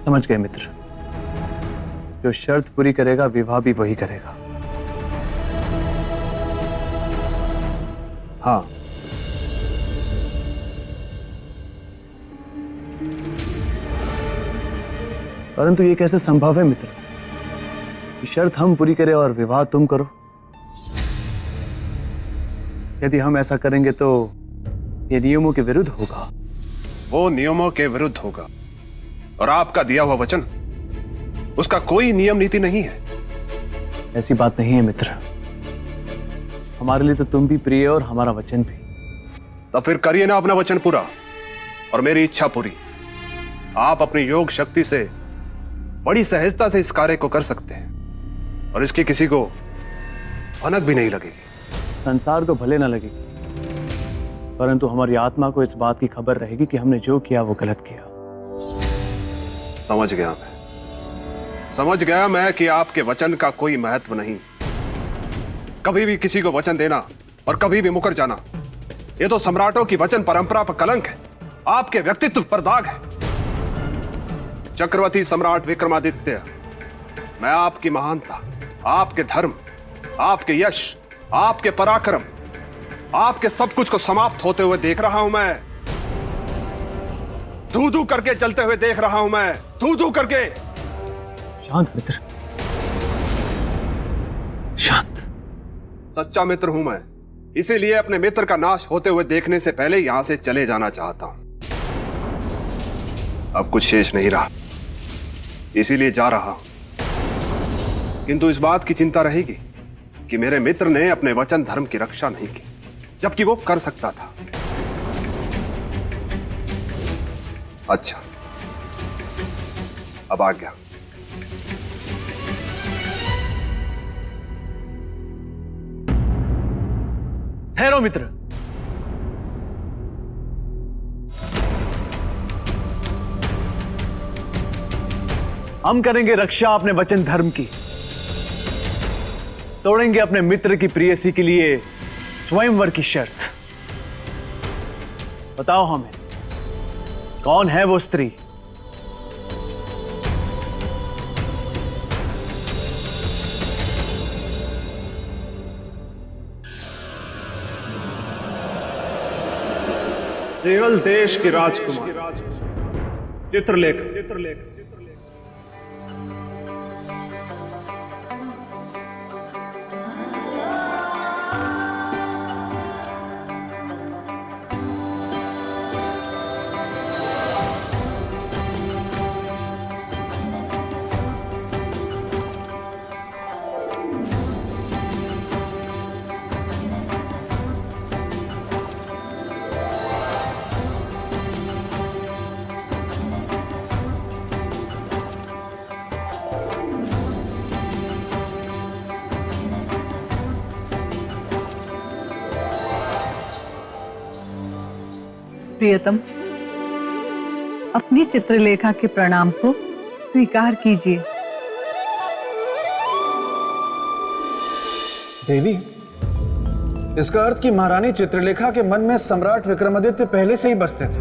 समझ गए मित्र, जो शर्त पूरी करेगा विवाह भी वही करेगा। हाँ, परंतु ये कैसे संभव है मित्र? शर्त हम पूरी करें और विवाह तुम करो। यदि हम ऐसा करेंगे तो ये नियमों के विरुद्ध होगा। वो नियमों के विरुद्ध होगा और आपका दिया हुआ वचन, उसका कोई नियम नीति नहीं है। ऐसी बात नहीं है मित्र, हमारे लिए तो तुम भी प्रिय और हमारा वचन भी। तो फिर करिए ना अपना वचन पूरा और मेरी इच्छा पूरी। आप अपनी योग शक्ति से बड़ी सहजता से इस कार्य को कर सकते हैं और इसकी किसी को भनक भी नहीं लगेगी। संसार को भले ना लगेगी, परंतु हमारी आत्मा को इस बात की खबर रहेगी कि हमने जो किया वो गलत किया। समझ गया मैं कि आपके वचन का कोई महत्व नहीं। कभी भी किसी को वचन देना और कभी भी मुकर जाना, ये तो सम्राटों की वचन परंपरा पर कलंक है, आपके व्यक्तित्व पर दाग है। चक्रवर्ती सम्राट विक्रमादित्य, मैं आपकी महानता, आपके धर्म, आपके यश, आपके पराक्रम, आपके सब कुछ को समाप्त होते हुए देख रहा हूं मैं। धू धू करके चलते हुए देख रहा हूं मैं, धू धू करके। शांत मित्र, शांत। सच्चा मित्र हूं मैं, इसीलिए अपने मित्र का नाश होते हुए देखने से पहले यहां से चले जाना चाहता हूं। अब कुछ शेष नहीं रहा, इसीलिए जा रहा हूं। किंतु इस बात की चिंता रहेगी कि मेरे मित्र ने अपने वचन धर्म की रक्षा नहीं की, जबकि वो कर सकता था। अच्छा, अब आ गया। ठहरो मित्र, हम करेंगे रक्षा अपने वचन धर्म की, तोड़ेंगे अपने मित्र की प्रेयसी के लिए स्वयंवर की शर्त। बताओ हमें, कौन है वो स्त्री? सेवल देश की राजकुमार चित्रलेखा। प्रियतम, अपनी चित्रलेखा के प्रणाम को स्वीकार कीजिए। देवी, इसका अर्थ कि महारानी चित्रलेखा के मन में सम्राट विक्रमादित्य पहले से ही बसते थे।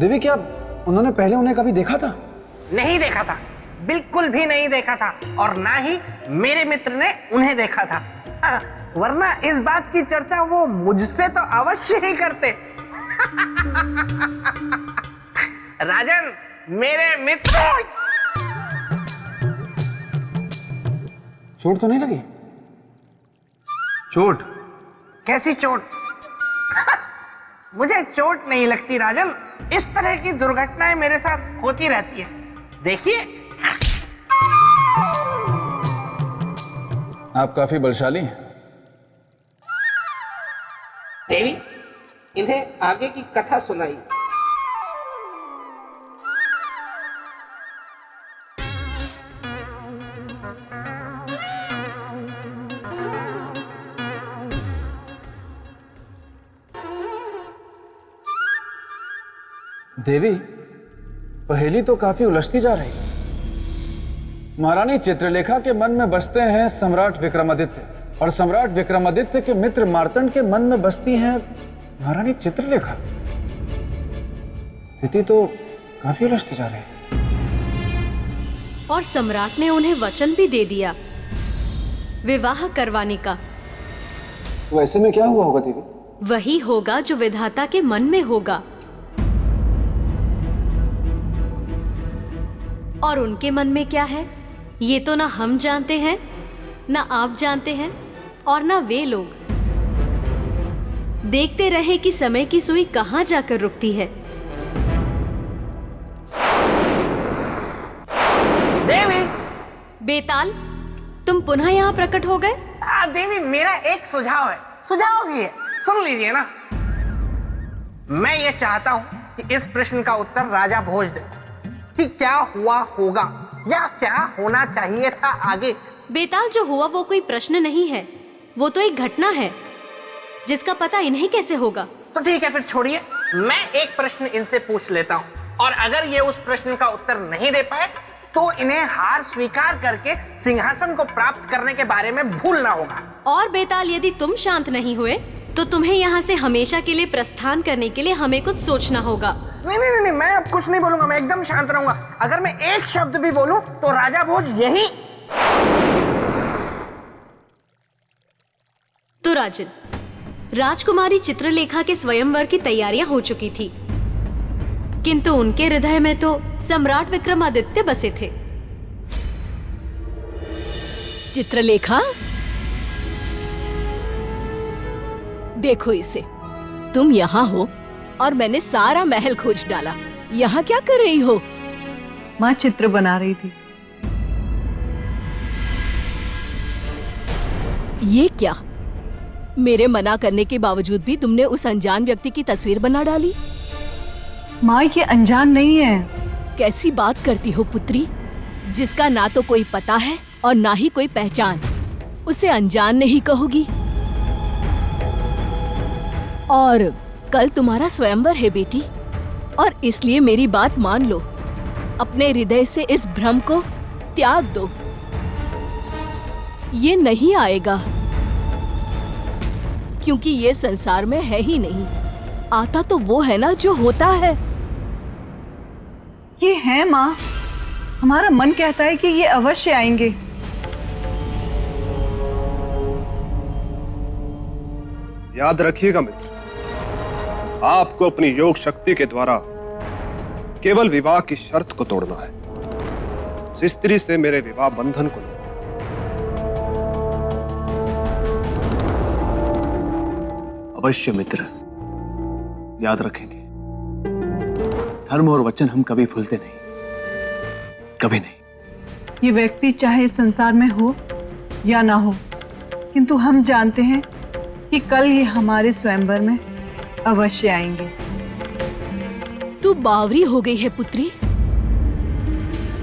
देवी, क्या उन्होंने पहले उन्हें कभी देखा था? नहीं देखा था, बिल्कुल भी नहीं देखा था, और ना ही मेरे मित्र ने उन्हें देखा था। वरना इस बात की चर्चा वो मुझसे तो अवश्य ही करते। राजन, मेरे मित्र। चोट तो नहीं लगी? चोट? कैसी चोट? मुझे चोट नहीं लगती राजन, इस तरह की दुर्घटनाएं मेरे साथ होती रहती है। देखिए, आप काफी बलशाली हैं। देवी, इन्हें आगे की कथा सुनाई। देवी, पहेली तो काफी उलझती जा रही है। महारानी चित्रलेखा के मन में बसते हैं सम्राट विक्रमादित्य, और सम्राट विक्रमादित्य के मित्र मार्तंड के मन में बसती हैं महारानी चित्रलेखा। स्थिति तो काफी उलझती जा रही है। और सम्राट ने उन्हें वचन भी दे दिया विवाह करवाने का। वैसे में क्या हुआ होगा देवी? वही होगा जो विधाता के मन में होगा, और उनके मन में क्या है ये तो ना हम जानते हैं, ना आप जानते हैं, और ना वे लोग। देखते रहे कि समय की सुई कहां जाकर रुकती है। देवी, बेताल, तुम पुनः यहाँ प्रकट हो गए। देवी, मेरा एक सुझाव है, सुझाव भी है, सुन लीजिए ना। मैं ये चाहता हूं कि इस प्रश्न का उत्तर राजा भोज दे कि क्या हुआ होगा या क्या होना चाहिए था आगे। बेताल, जो हुआ वो कोई प्रश्न नहीं है, वो तो एक घटना है जिसका पता इन्हें कैसे होगा। तो ठीक है, फिर छोड़िए, मैं एक प्रश्न इनसे पूछ लेता हूँ, और अगर ये उस प्रश्न का उत्तर नहीं दे पाए तो इन्हें हार स्वीकार करके सिंहासन को प्राप्त करने के बारे में भूलना होगा। और बेताल, यदि तुम शांत नहीं हुए तो तुम्हें यहाँ से हमेशा के लिए प्रस्थान करने के लिए हमें कुछ सोचना होगा। नहीं नहीं नहीं, मैं अब कुछ नहीं बोलूंगा, मैं एकदम शांत रहूंगा। अगर मैं एक शब्द भी बोलूं तो राजा भोज यही। तो राजन, राजकुमारी चित्रलेखा के स्वयंवर की तैयारियां हो चुकी थी, किंतु उनके हृदय में तो सम्राट विक्रमादित्य बसे थे। चित्रलेखा, देखो इसे, तुम यहाँ हो और मैंने सारा महल खोज डाला। यहाँ क्या कर रही हो? माँ चित्र बना रही थी। ये क्या? मेरे मना करने के बावजूद भी तुमने उस अनजान व्यक्ति की तस्वीर बना डाली। माँ ये अनजान नहीं है। कैसी बात करती हो पुत्री? जिसका ना तो कोई पता है और ना ही कोई पहचान, उसे अनजान नहीं कहोगी? और कल तुम्हारा स्वयंवर है बेटी, और इसलिए मेरी बात मान लो, अपने हृदय से इस भ्रम को त्याग दो। ये नहीं आएगा, क्योंकि ये संसार में है ही नहीं। आता तो वो है ना जो होता है। ये है माँ, हमारा मन कहता है कि ये अवश्य आएंगे। याद रखिएगा मित्र, आपको अपनी योग शक्ति के द्वारा केवल विवाह की शर्त को तोड़ना है, उस स्त्री से मेरे विवाह बंधन को नहीं। अवश्य मित्र, याद रखेंगे। धर्म और वचन हम कभी भूलते नहीं, कभी नहीं। ये व्यक्ति चाहे इस संसार में हो या ना हो, किंतु हम जानते हैं कि कल ये हमारे स्वयंवर में अवश्य आएंगे। तू बावरी हो गई है पुत्री,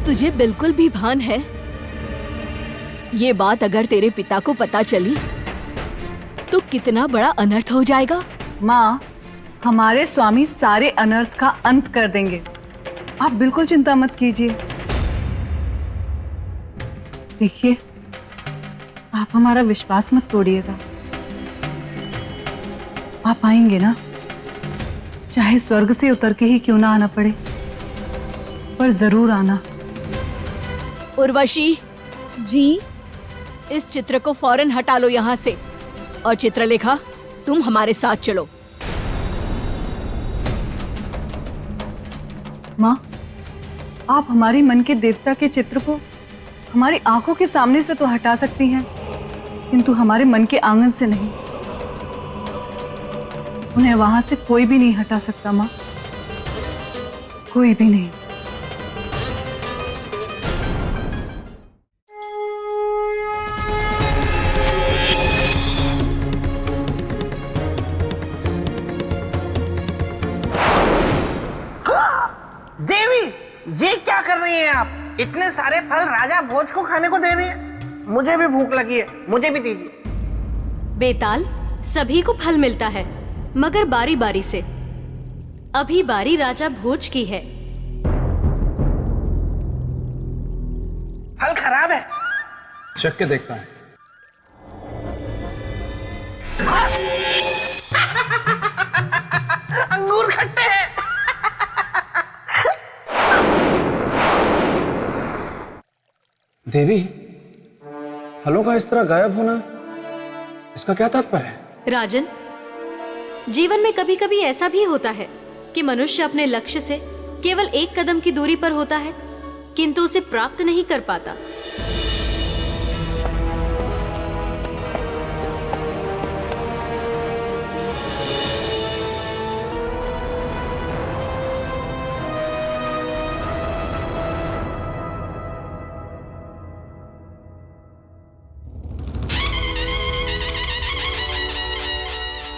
तुझे बिल्कुल भी भान है? ये बात अगर तेरे पिता को पता चली तो कितना बड़ा अनर्थ हो जाएगा। माँ, हमारे स्वामी सारे अनर्थ का अंत कर देंगे, आप बिल्कुल चिंता मत कीजिए। देखिए, आप हमारा विश्वास मत तोड़िएगा। आप आएंगे ना, चाहे स्वर्ग से उतर के ही क्यों ना आना पड़े, पर जरूर आना। उर्वशी जी, इस चित्र को फौरन हटा लो यहाँ से। और चित्रलेखा, तुम हमारे साथ चलो। माँ, आप हमारी मन के देवता के चित्र को हमारी आंखों के सामने से तो हटा सकती हैं, किंतु हमारे मन के आंगन से नहीं। उन्हें वहां से कोई भी नहीं हटा सकता माँ, कोई भी नहीं। देवी, ये क्या कर रही हैं आप? इतने सारे फल राजा भोज को खाने को दे रही हैं। मुझे भी भूख लगी है, मुझे भी दीजिए। बेताल, सभी को फल मिलता है, मगर बारी बारी से। अभी बारी राजा भोज की है। फल खराब है। चख के देखता है। अंगूर खट्टे हैं। देवी, फलों का इस तरह गायब होना, इसका क्या तात्पर्य है? राजन, जीवन में कभी कभी ऐसा भी होता है कि मनुष्य अपने लक्ष्य से केवल एक कदम की दूरी पर होता है, किंतु उसे प्राप्त नहीं कर पाता।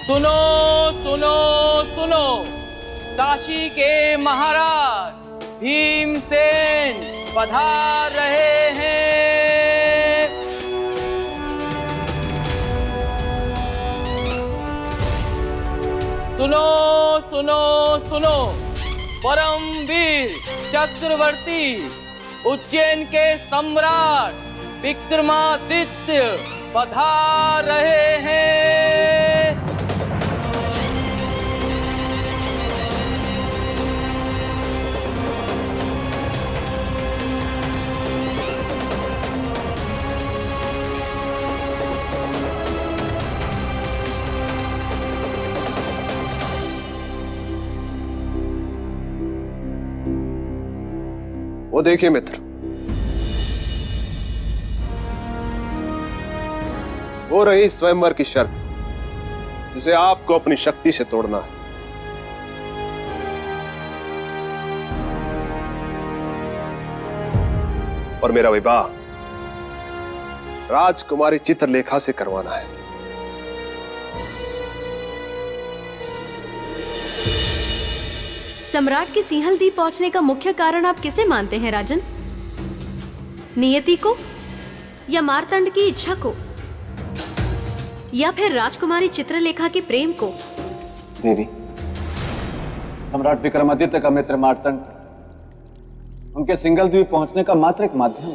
सुनो सुनो सुनो, काशी के महाराज भीमसेन पधार रहे हैं। सुनो सुनो सुनो, परमवीर चक्रवर्ती उज्जैन के सम्राट विक्रमादित्य पधार रहे हैं। वो देखिए मित्र, वो रही स्वयंवर की शर्त, जिसे आपको अपनी शक्ति से तोड़ना है। और मेरा विवाह राजकुमारी चित्रलेखा से करवाना है। सम्राट के सिंहलदीप पहुंचने का मुख्य कारण आप किसे मानते हैं राजन? नियति को, या मार्तंड की इच्छा को, या फिर राजकुमारी चित्रलेखा के प्रेम को? देवी, सम्राट विक्रमादित्य का मित्र मार्तंड उनके सिंहलद्वीप पहुंचने का मात्र एक माध्यम,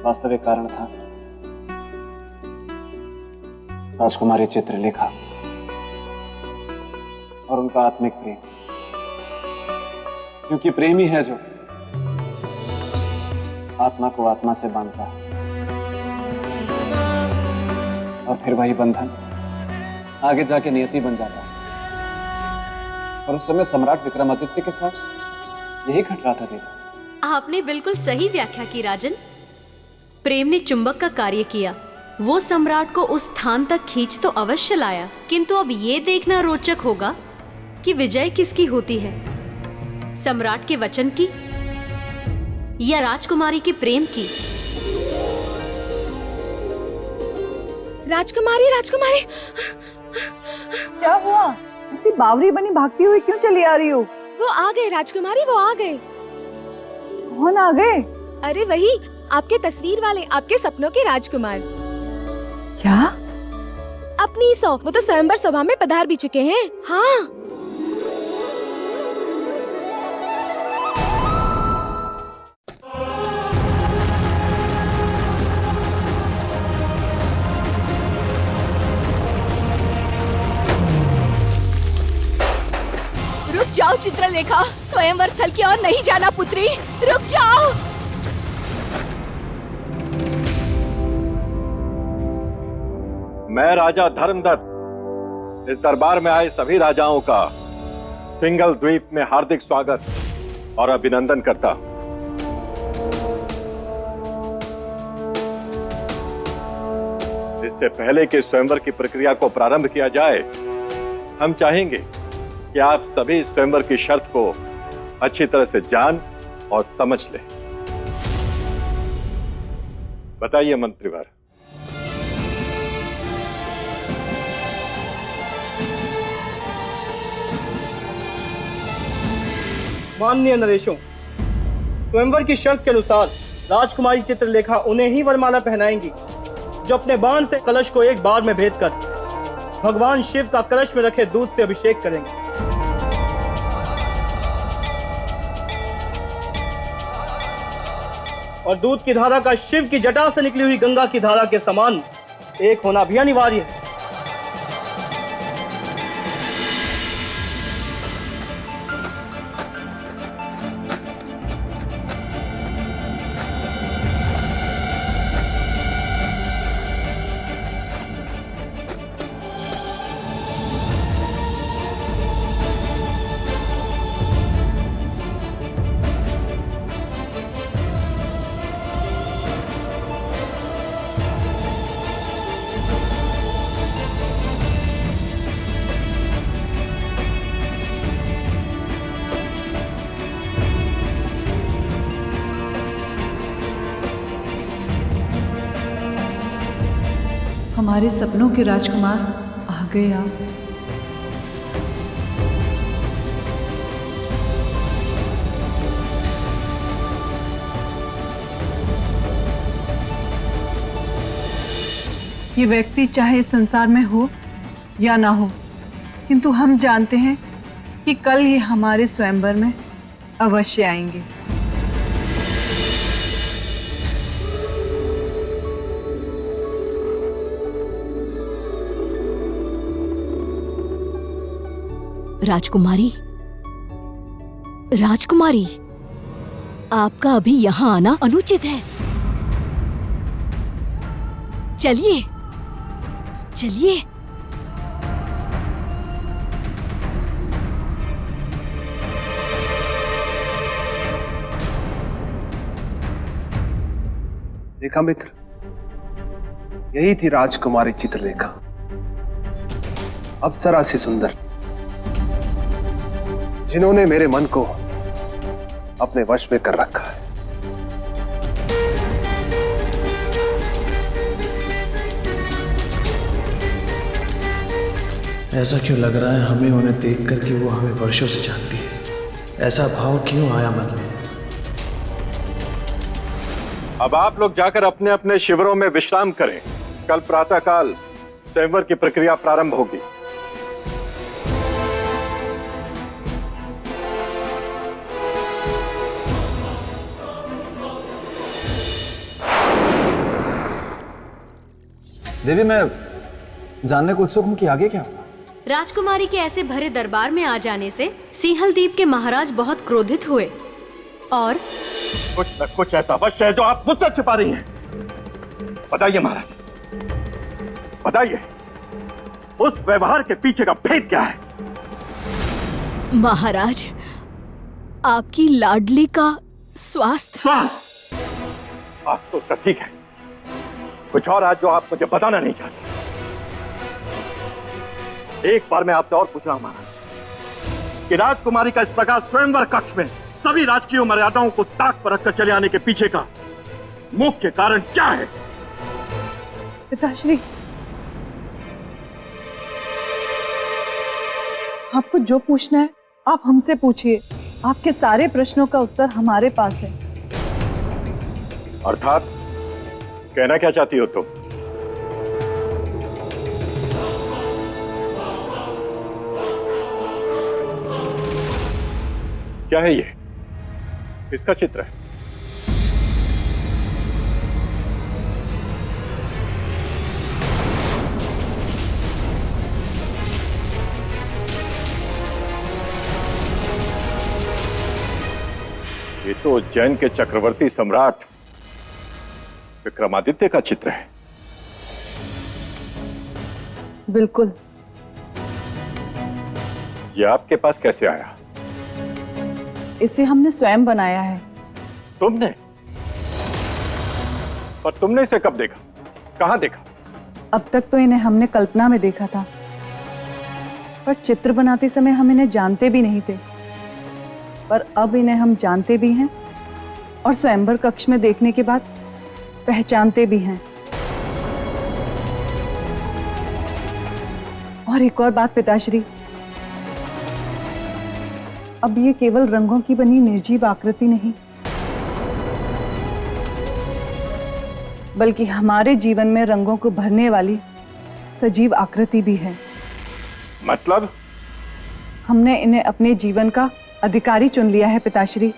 वास्तविक कारण था राजकुमारी चित्रलेखा और उनका आत्मिक प्रेम, क्योंकि प्रेम ही है जो आत्मा को आत्मा से बांधता है, और फिर वही बंधन आगे जाके नियति बन जाता है। और उस समय सम्राट विक्रमादित्य के साथ यही घट रहा था देवी। आपने बिल्कुल सही व्याख्या की राजन। प्रेम ने चुंबक का कार्य किया, वो सम्राट को उस स्थान तक खींच तो अवश्य लाया, किंतु अब ये देखना रोचक होगा कि विजय किसकी होती है, सम्राट के वचन की या राजकुमारी के प्रेम की। राजकुमारी, राजकुमारी, क्या हुआ? ऐसी बावरी बनी भागती हुई क्यों चली आ रही हो? वो आ गए राजकुमारी, वो आ गए। कौन आ गए? अरे वही आपके तस्वीर वाले, आपके सपनों के राजकुमार। क्या? अपनी सौ, वो तो स्वयंवर सभा में पधार भी चुके हैं। हाँ, जाओ चित्रलेखा, स्वयंवर स्थल की ओर नहीं जाना पुत्री, रुक जाओ। मैं राजा धर्मदत्त इस दरबार में आए सभी राजाओं का सिंहलद्वीप में हार्दिक स्वागत और अभिनंदन करता हूं। इससे पहले कि स्वयंवर की प्रक्रिया को प्रारंभ किया जाए, हम चाहेंगे कि आप सभी स्वयंवर की शर्त को अच्छी तरह से जान और समझ लें। बताइए मंत्रीवर। माननीय नरेशों, स्वयंवर की शर्त के अनुसार राजकुमारी चित्रलेखा उन्हें ही वरमाला पहनाएंगी जो अपने बाण से कलश को एक बार में भेद कर भगवान शिव का कलश में रखे दूध से अभिषेक करेंगे। और दूध की धारा का शिव की जटा से निकली हुई गंगा की धारा के समान एक होना भी अनिवार्य है। हमारे सपनों के राजकुमार आ गए आप। ये व्यक्ति चाहे इस संसार में हो या ना हो, किंतु हम जानते हैं कि कल ये हमारे स्वयंवर में अवश्य आएंगे। राजकुमारी, राजकुमारी, आपका अभी यहाँ आना अनुचित है। चलिए, चलिए। देखा मित्र, यही थी राजकुमारी चित्रलेखा, अप्सरा सी सुंदर, जिन्होंने मेरे मन को अपने वश में कर रखा है। ऐसा क्यों लग रहा है हमें उन्हें देख कर कि वो हमें वर्षों से जानती है? ऐसा भाव क्यों आया मन में? अब आप लोग जाकर अपने अपने शिविरों में विश्राम करें। कल प्रातःकाल स्वयंवर की प्रक्रिया प्रारंभ होगी। देवी, मैं जानने को उत्सुक हूं कि आगे क्या होगा। राजकुमारी के ऐसे भरे दरबार में आ जाने से सिंहलदीप के महाराज बहुत क्रोधित हुए और कुछ न कुछ ऐसा अवश्य है जो आप मुझसे छिपा रही हैं। बताइए महाराज, बताइए, उस व्यवहार के पीछे का भेद क्या है? महाराज, आपकी लाडली का स्वास्थ्य। आप तो ठीक है, कुछ और आज जो आप मुझे बताना नहीं चाहते। एक बार मैं आपसे और पूछ रहा हूं महाराज कि राजकुमारी का इस प्रकार स्वयंवर कक्ष में सभी राजकीय मर्यादाओं को ताक पर रखकर चले आने के पीछे का मुख्य कारण क्या है? पिताश्री, आपको जो पूछना है आप हमसे पूछिए। आपके सारे प्रश्नों का उत्तर हमारे पास है। अर्थात कहना क्या चाहती हो तुम? क्या है ये? किसका चित्र है? ये तो उज्जैन के चक्रवर्ती सम्राट विक्रमादित्य का चित्र है। बिल्कुल। ये आपके पास कैसे आया? इसे हमने स्वयं बनाया है। तुमने? पर तुमने इसे कब देखा, कहां देखा? अब तक तो इन्हें हमने कल्पना में देखा था, पर चित्र बनाते समय हम इन्हें जानते भी नहीं थे। पर अब इन्हें हम जानते भी हैं और स्वयंवर कक्ष में देखने के बाद पहचानते भी हैं। और एक और बात पिताश्री, अब ये केवल रंगों की बनी निर्जीव आकृति नहीं, बल्कि हमारे जीवन में रंगों को भरने वाली सजीव आकृति भी है। मतलब? हमने इन्हें अपने जीवन का अधिकारी चुन लिया है पिताश्री।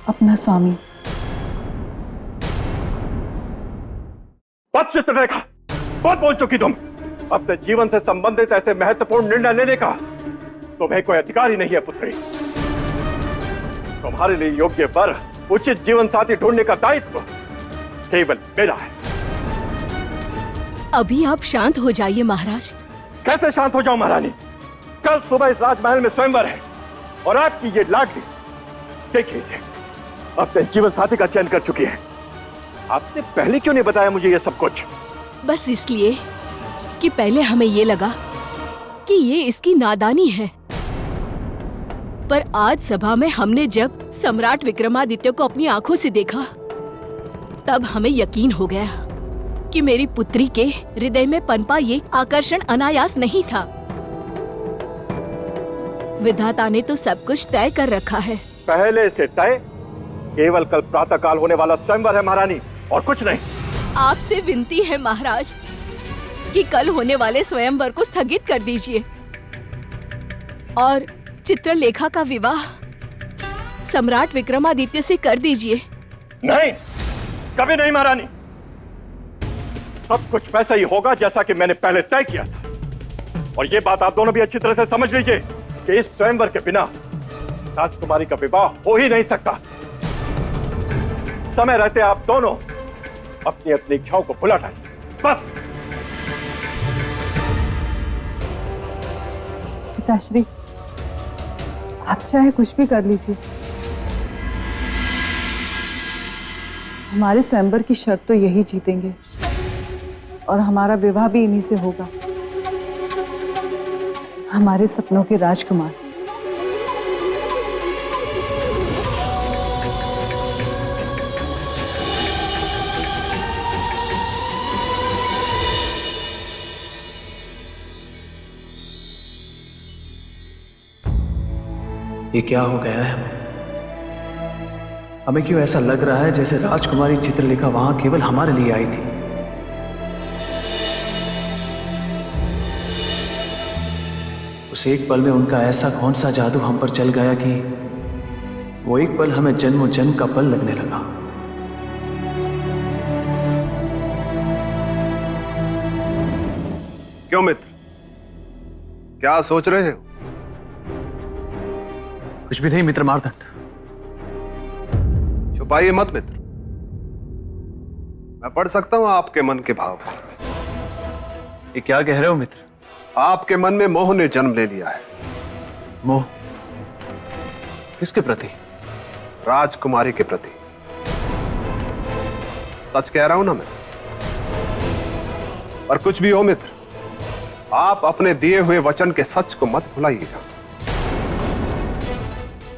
अपना स्वामी। बस चित्रलेखा, बहुत बोल चुकी तुम। अपने जीवन से संबंधित ऐसे महत्वपूर्ण निर्णय लेने का तुम्हें कोई अधिकार ही नहीं है पुत्री। तुम्हारे लिए योग्य वर, उचित जीवन साथी ढूंढने का दायित्व केवल मेरा है। अभी आप शांत हो जाइए महाराज। कैसे शांत हो जाऊं महारानी? कल सुबह इस राजमहल में स्वयंवर है और आपकी ये लाडली देखिए इसे अपने जीवन साथी का चयन कर चुकी है। आपने पहले क्यों नहीं बताया मुझे ये सब कुछ? बस इसलिए कि पहले हमें ये लगा कि ये इसकी नादानी है। पर आज सभा में हमने जब सम्राट विक्रमादित्य को अपनी आंखों से देखा, तब हमें यकीन हो गया कि मेरी पुत्री के हृदय में पनपा ये आकर्षण अनायास नहीं था। विधाता ने तो सब कुछ तय कर रखा है। पहले से तय? केवल कल प्रातःकाल होने वाला स्वयंवर है महारानी, और कुछ नहीं। आपसे विनती है महाराज कि कल होने वाले स्वयंवर को स्थगित कर दीजिए और चित्रलेखा का विवाह सम्राट विक्रमादित्य से कर दीजिए। नहीं, कभी नहीं महारानी। सब कुछ वैसा ही होगा जैसा कि मैंने पहले तय किया था। और ये बात आप दोनों भी अच्छी तरह से समझ लीजिए कि इस स्वयंवर के बिना राजकुमारी का विवाह हो ही नहीं सकता। समय रहते आप दोनों अपनी अपनी इच्छाओं को भुला डालिए, बस। पिताश्री, आप चाहे कुछ भी कर लीजिए, हमारे स्वयंवर की शर्त तो यही जीतेंगे और हमारा विवाह भी इन्हीं से होगा, हमारे सपनों के राजकुमार। ये क्या हो गया है हमें क्यों ऐसा लग रहा है जैसे राजकुमारी चित्रलेखा वहां केवल हमारे लिए आई थी? उस एक पल में उनका ऐसा कौन सा जादू हम पर चल गया कि वो एक पल हमें जन्मों जन्म का पल लगने लगा। क्यों मित्र, क्या सोच रहे हो? कुछ भी नहीं मित्र मार्तंड। छुपाइए मत मित्र, मैं पढ़ सकता हूं आपके मन के भाव। ये क्या कह रहे हो मित्र? आपके मन में मोह ने जन्म ले लिया है। मोह? किसके प्रति? राजकुमारी के प्रति। सच कह रहा हूं ना मैं? और कुछ भी हो मित्र, आप अपने दिए हुए वचन के सच को मत भुलाइएगा।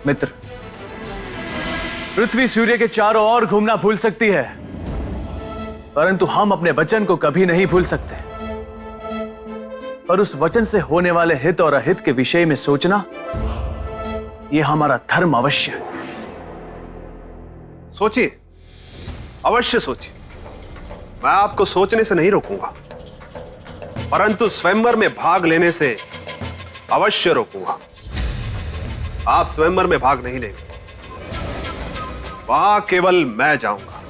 मित्र, पृथ्वी सूर्य के चारों ओर घूमना भूल सकती है, परंतु हम अपने वचन को कभी नहीं भूल सकते। और उस वचन से होने वाले हित और अहित के विषय में सोचना, यह हमारा धर्म अवश्य है। सोचिए, अवश्य सोचिए। मैं आपको सोचने से नहीं रोकूंगा, परंतु स्वयंवर में भाग लेने से अवश्य रोकूंगा। आप स्वयंवर में भाग नहीं लेंगे, वहां केवल मैं जाऊंगा।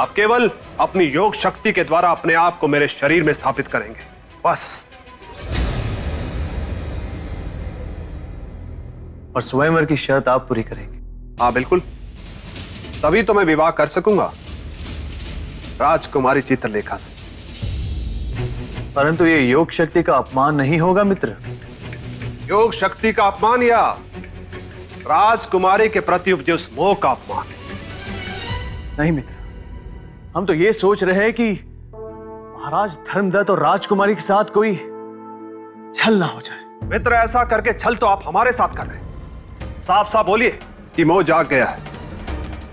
आप केवल अपनी योग शक्ति के द्वारा अपने आप को मेरे शरीर में स्थापित करेंगे, बस। और स्वयंवर की शर्त आप पूरी करेंगे? हाँ बिल्कुल, तभी तो मैं विवाह कर सकूंगा राजकुमारी चित्रलेखा से। परंतु ये योग शक्ति का अपमान नहीं होगा मित्र? योग शक्ति का अपमान या राजकुमारी के प्रति उपजे उस मोह का अपमान? नहीं मित्र, हम तो ये सोच रहे हैं कि महाराज धर्मदत्त और राजकुमारी के साथ कोई छल ना हो जाए। मित्र, ऐसा करके छल तो आप हमारे साथ कर रहे हैं। साफ साफ बोलिए कि मोह जाग गया है।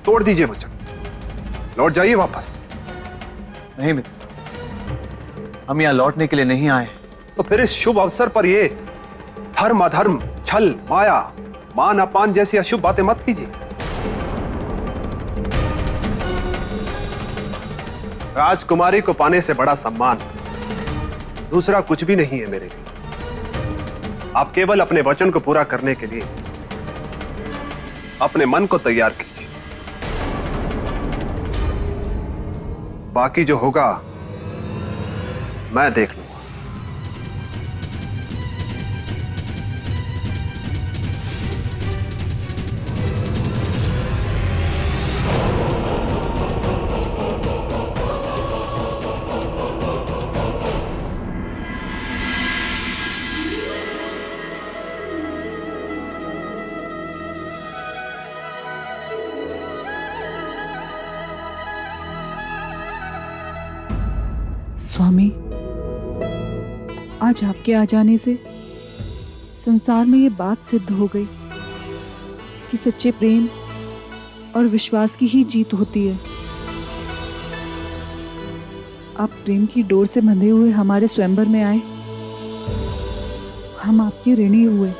तोड़ दीजिए वचन, लौट जाइए वापस। नहीं मित्र, हम यहां लौटने के लिए नहीं आए। तो फिर इस शुभ अवसर पर ये धर्म अधर्म, छल, माया, मान अपमान जैसी अशुभ बातें मत कीजिए। राजकुमारी को पाने से बड़ा सम्मान दूसरा कुछ भी नहीं है मेरे लिए। आप केवल अपने वचन को पूरा करने के लिए अपने मन को तैयार कीजिए। बाकी जो होगा मैं देख लूंगा। स्वामी, आज आपके आ जाने से संसार में ये बात सिद्ध हो गई कि सच्चे प्रेम और विश्वास की ही जीत होती है। आप प्रेम की डोर से बंधे हुए हमारे स्वयंवर में आए, हम आपके ऋणी हुए।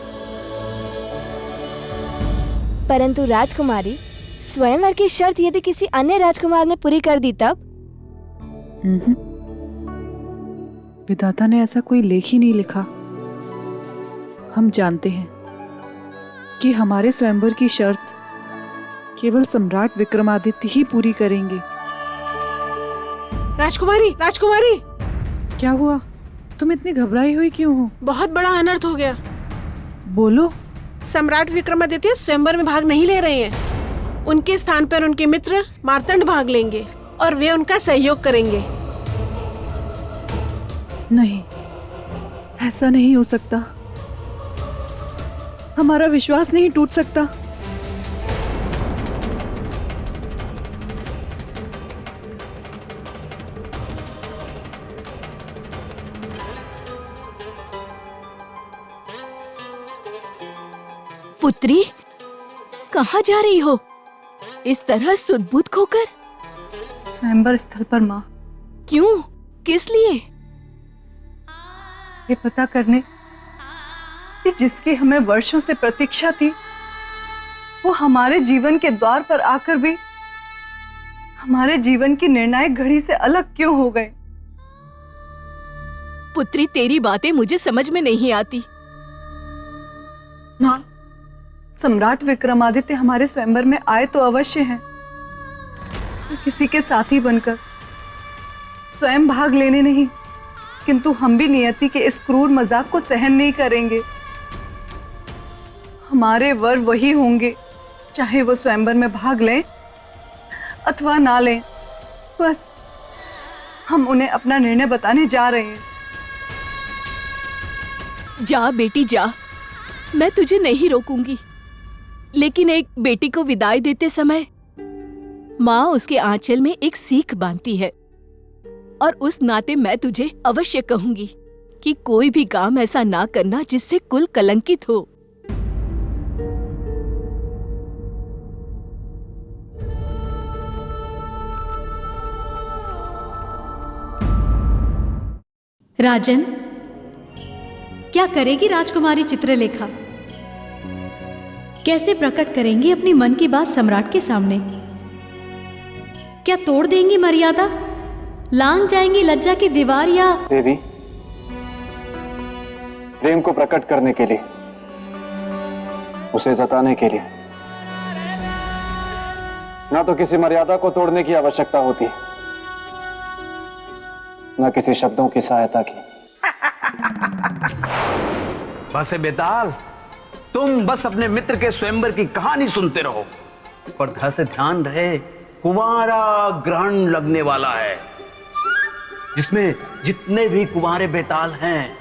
परंतु राजकुमारी, स्वयंवर की शर्त यदि किसी अन्य राजकुमार ने पूरी कर दी तब? विधाता ने ऐसा कोई लेख ही नहीं लिखा। हम जानते हैं कि हमारे स्वयंवर की शर्त केवल सम्राट विक्रमादित्य ही पूरी करेंगे। राजकुमारी, राजकुमारी! क्या हुआ? तुम इतनी घबराई हुई क्यों हो? बहुत बड़ा अनर्थ हो गया। बोलो। सम्राट विक्रमादित्य स्वयंवर में भाग नहीं ले रहे हैं। उनके स्थान पर उनके मित्र मार्तंड भाग लेंगे और वे उनका सहयोग करेंगे। नहीं, ऐसा नहीं हो सकता। हमारा विश्वास नहीं टूट सकता। पुत्री, कहाँ जा रही हो इस तरह सुध-बुध खोकर? स्वयंवर स्थल पर माँ। क्यों? किस लिए? ये पता करने कि जिसकी हमें वर्षों से प्रतीक्षा थी, वो हमारे जीवन के द्वार पर आकर भी हमारे जीवन की निर्णायक घड़ी से अलग क्यों हो गए? पुत्री, तेरी बातें मुझे समझ में नहीं आती। माँ, सम्राट विक्रमादित्य हमारे स्वयंवर में आए तो अवश्य हैं, किसी के साथी बनकर, स्वयं भाग लेने नहीं, किंतु हम भी नियति के इस क्रूर मजाक को सहन नहीं करेंगे। हमारे वर वही होंगे, चाहे वो स्वयंवर में भाग लें अथवा ना लें। बस हम उन्हें अपना निर्णय बताने जा रहे हैं। जा बेटी जा, मैं तुझे नहीं रोकूंगी, लेकिन एक बेटी को विदाई देते समय माँ उसके आंचल में एक सीख बांधती है, और उस नाते मैं तुझे अवश्य कहूंगी कि कोई भी काम ऐसा ना करना जिससे कुल कलंकित हो। राजन, क्या करेगी राजकुमारी चित्रलेखा? कैसे प्रकट करेंगी अपनी मन की बात सम्राट के सामने? क्या तोड़ देंगी मर्यादा, लांग जाएंगी लज्जा की दीवार, या देवी, प्रेम को प्रकट करने के लिए, उसे जताने के लिए ना तो किसी मर्यादा को तोड़ने की आवश्यकता होती, ना किसी शब्दों की सहायता की। बस बेताल, तुम बस अपने मित्र के स्वयंवर की कहानी सुनते रहो, पर घर से ध्यान रहे, कुंवारा ग्रहण लगने वाला है, जिसमें जितने भी कुंवारे बेताल हैं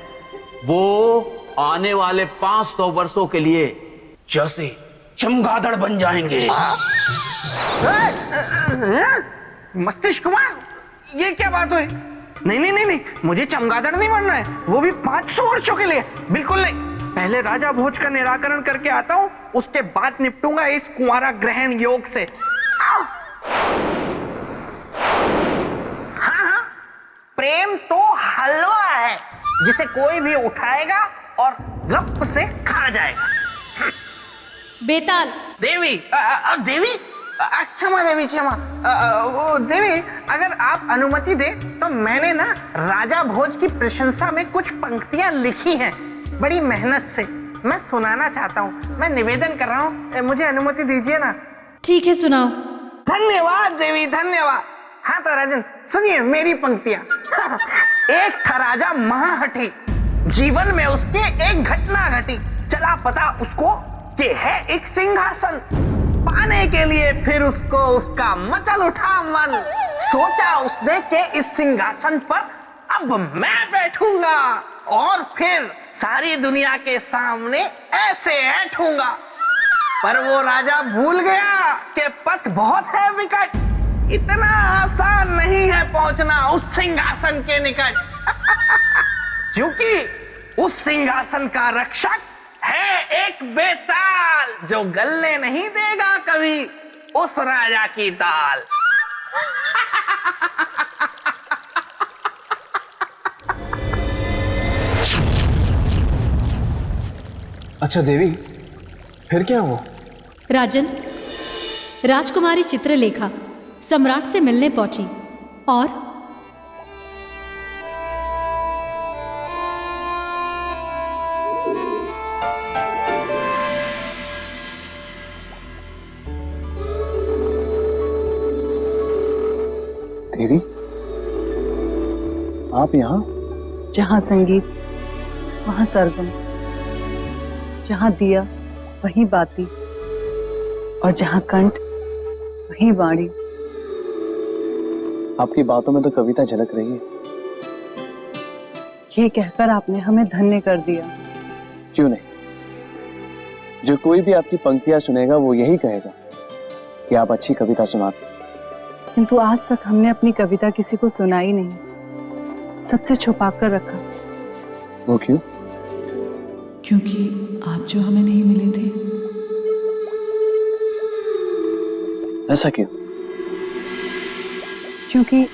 वो आने वाले 500 वर्षों के लिए जैसे चमगादड़ बन जाएंगे। मस्तिष्क कुमार, ये क्या बात हुई? नहीं नहीं नहीं नहीं, मुझे चमगादड़ नहीं बनना है, वो भी 500 वर्षों के लिए। बिल्कुल नहीं, पहले राजा भोज का निराकरण करके आता हूँ, उसके बाद निपटूंगा इस कुंवारा ग्रहण योग से। हाँ हाँ, प्रेम तो हलवा है जिसे कोई भी उठाएगा और गप से खा जाएगा। बेताल। देवी, देवी, क्षमा देवी, क्षमा। वो देवी, अगर आप अनुमति दे तो मैंने ना राजा भोज की प्रशंसा में कुछ पंक्तियां लिखी हैं, बड़ी मेहनत से। मैं सुनाना चाहता हूँ, मैं निवेदन कर रहा हूँ, मुझे अनुमति दीजिए ना। ठीक है, सुनाओ। धन्यवाद देवी, धन्यवाद। हाँ तो राजन, सुनिए मेरी पंक्तियां। एक था राजा महाहठी, जीवन में उसके एक घटना घटी, चला पता उसको कि है एक सिंहासन, पाने के लिए फिर उसको उसका मचल उठा मन, सोचा उसने कि इस सिंहासन पर अब मैं बैठूंगा और फिर सारी दुनिया के सामने ऐसे ऐठूंगा। पर वो राजा भूल गया कि पथ बहुत है विकट, इतना आसान नहीं है पहुंचना उस सिंहासन के निकट। क्योंकि उस सिंहासन का रक्षक एक बेताल जो गलने नहीं देगा कभी उस राजा की दाल। अच्छा देवी, फिर क्या हुआ? राजन, राजकुमारी चित्रलेखा सम्राट से मिलने पहुंची और देवी, आप यहाँ? जहाँ संगीत वहाँ सरगम, जहाँ दिया वहीं बाती, और जहाँ कंठ वहीं वाणी। आपकी बातों में तो कविता झलक रही है। ये कहकर आपने हमें धन्य कर दिया। क्यों नहीं? जो कोई भी आपकी पंक्तियां सुनेगा वो यही कहेगा कि आप अच्छी कविता सुनाते। किंतु आज तक हमने अपनी कविता किसी को सुनाई नहीं, सबसे छुपा कर रखा। वो क्यों? क्योंकि आप जो हमें नहीं मिले थे। ऐसा क्यों? क्योंकि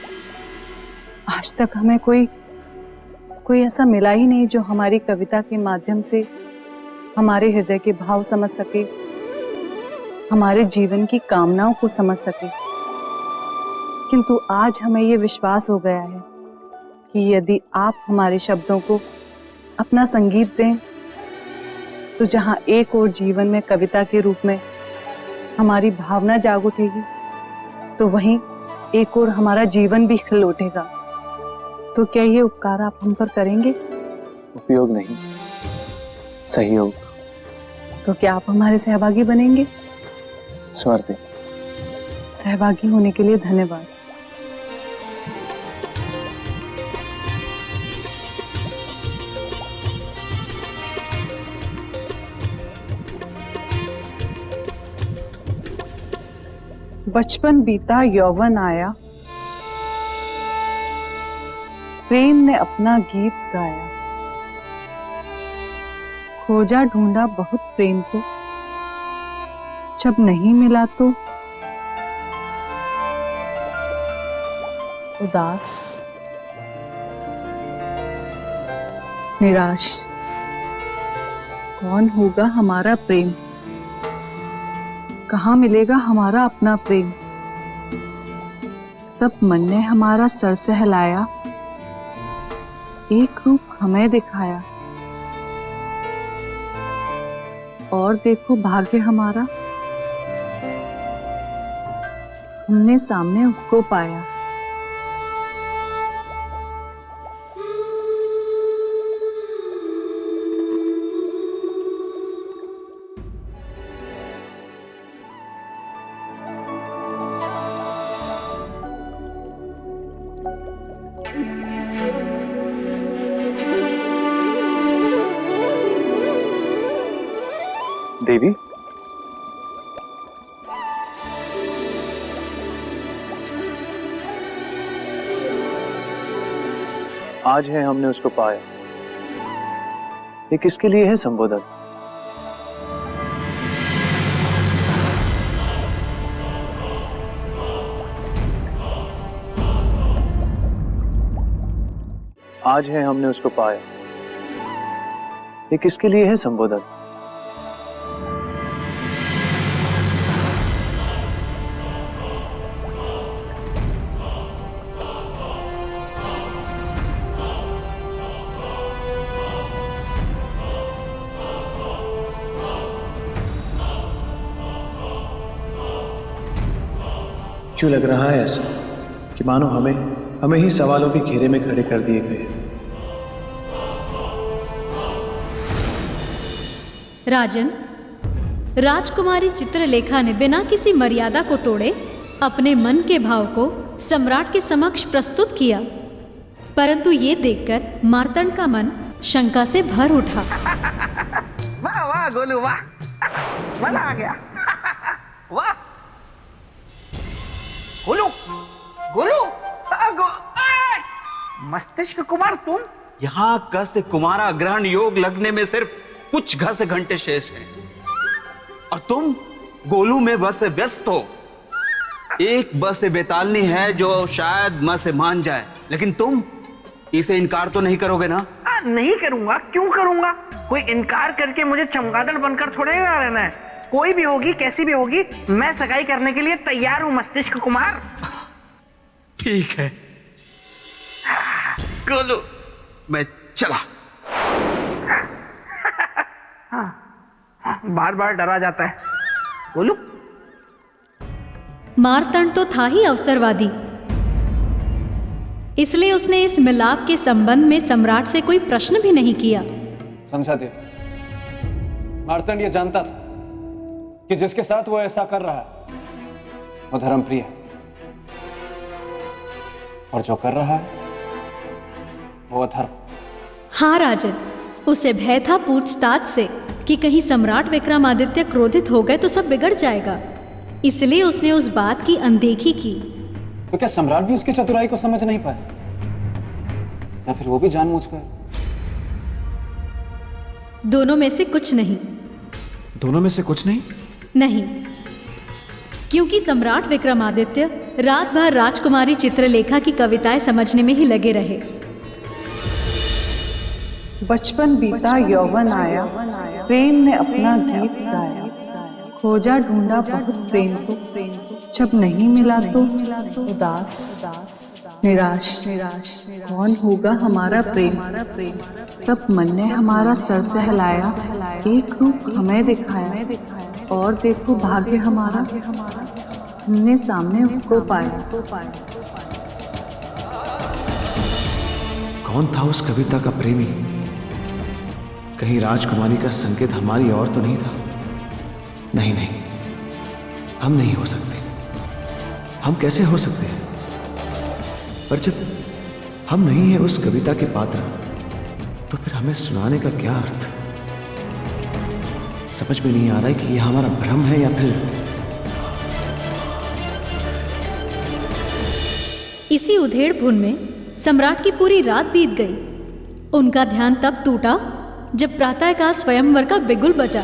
आज तक हमें कोई ऐसा मिला ही नहीं जो हमारी कविता के माध्यम से हमारे हृदय के भाव समझ सके, हमारे जीवन की कामनाओं को समझ सके। किंतु आज हमें ये विश्वास हो गया है कि यदि आप हमारे शब्दों को अपना संगीत दें तो जहां एक और जीवन में कविता के रूप में हमारी भावना जाग उठेगी, तो वहीं एक और हमारा जीवन भी खिल उठेगा। तो क्या ये उपकार आप हम पर करेंगे? उपयोग नहीं, सहयोग। तो क्या आप हमारे सहभागी बनेंगे? स्वर दे। सहभागी होने के लिए धन्यवाद। बचपन बीता यौवन आया, प्रेम ने अपना गीत गाया। खोजा ढूंढा बहुत प्रेम को, जब नहीं मिला तो उदास निराश। कौन होगा हमारा प्रेम? कहाँ मिलेगा हमारा अपना प्रेम? तब मन ने हमारा सर सहलाया, एक रूप हमें दिखाया। और देखो भाग्य हमारा, हमने सामने उसको पाया। देवी, आज है हमने उसको पाया, ये किसके लिए है संबोधन? आज है हमने उसको पाया, ये किसके लिए है संबोधन? क्यों लग रहा है ऐसा कि मानो हमें ही सवालों के घेरे में खड़े कर दिए गए? राजन, राजकुमारी चित्रलेखा ने बिना किसी मर्यादा को तोड़े अपने मन के भाव को सम्राट के समक्ष प्रस्तुत किया, परंतु ये देखकर मार्तंड का मन शंका से भर उठा। वाह वाह गोलू वाह, मजा आ गया। वाह गोलू, गोलू, मस्तिष्क कुमार तुम? यहाँ कस कुमारा ग्रहण योग लगने में सिर्फ कुछ घस घंटे शेष हैं और तुम गोलू में बस से व्यस्त हो। एक बस से बेतालनी है जो शायद मां से मान जाए, लेकिन तुम इसे इनकार तो नहीं करोगे ना? नहीं करूंगा, क्यों करूंगा? कोई इनकार करके मुझे चमगादड़ बनकर थोड़े ना रहना है। कोई भी होगी, कैसी भी होगी, मैं सगाई करने के लिए तैयार हूं मस्तिष्क कुमार। ठीक है गोलू, मैं चला। बार बार डरा जाता है गोलू। मारतंड तो था ही अवसरवादी, इसलिए उसने इस मिलाप के संबंध में सम्राट से कोई प्रश्न भी नहीं किया। समझा दिया। मार्तंड ये जानता था कि जिसके साथ वो ऐसा कर रहा है वो धर्मप्रिय है, और जो कर रहा है वो अधर्म। हाँ राजन, उसे भय था पूछताछ से कि कहीं सम्राट विक्रमादित्य क्रोधित हो गए तो सब बिगड़ जाएगा, इसलिए उसने उस बात की अनदेखी की। तो क्या सम्राट भी उसकी चतुराई को समझ नहीं पाया, या फिर वो भी जानबूझकर? दोनों में से कुछ नहीं। दोनों में से कुछ नहीं? नहीं, क्योंकि सम्राट विक्रमादित्य रात भर राजकुमारी चित्रलेखा की कविताएं समझने में ही लगे रहे। बचपन बीता यौवन आया, प्रेम ने अपना गीत गाया, खोजा ढूंढा बहुत प्रेम को, जब नहीं मिला तो उदास निराश। कौन होगा हमारा प्रेम? तब मन ने हमारा सर सहलाया, एक रूप हमें दिखाया, और देखो भाग्य हमारा, हमने सामने उसको पाया। कौन था उस कविता का प्रेमी? कहीं राजकुमारी का संकेत हमारी ओर तो नहीं था? नहीं, हम नहीं हो सकते। हम कैसे हो सकते हैं? पर जब हम नहीं है उस कविता के पात्र, तो फिर हमें सुनाने का क्या अर्थ? समझ में नहीं आ रहा है कि यह हमारा भ्रम है या फिर। इसी उधेड़-बुन में सम्राट की पूरी रात बीत गई। उनका ध्यान तब टूटा जब प्रातःकाल स्वयंवर का बिगुल बजा।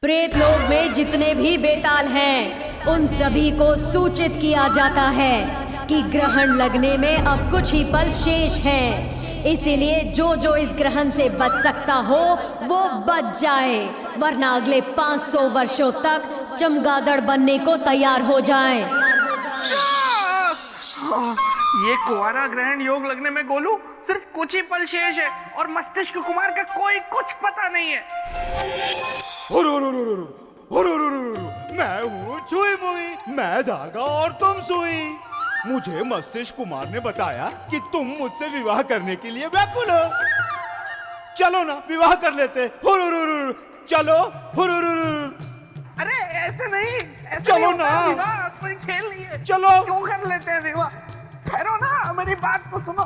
प्रेत लोक में जितने भी बेताल हैं, उन सभी को सूचित किया जाता है कि ग्रहण लगने में अब कुछ ही पल शेष हैं। इसीलिए जो जो इस ग्रहण से बच सकता हो वो बच जाए, वरना अगले 500 वर्षों तक चमगादड़ बनने को तैयार हो जाए। ये कुंवारा ग्रहण योग लगने में गोलू सिर्फ कुछ ही पल शेष है, और मस्तिष्क कुमार का कोई कुछ पता नहीं है। मैं हूँ चुई मुई, मैं धागा और तुम सुई। मुझे मस्तिष्क कुमार ने बताया कि तुम मुझसे विवाह करने के लिए व्याकुल हो। चलो ना विवाह कर लेते। चलो। अरे ऐसे नहीं, ऐसे चलो नहीं ना। विवाह कोई खेल नहीं है। चलो। क्यों कर लेते हैं विवाह? ठहरो ना, मेरी बात तो सुनो।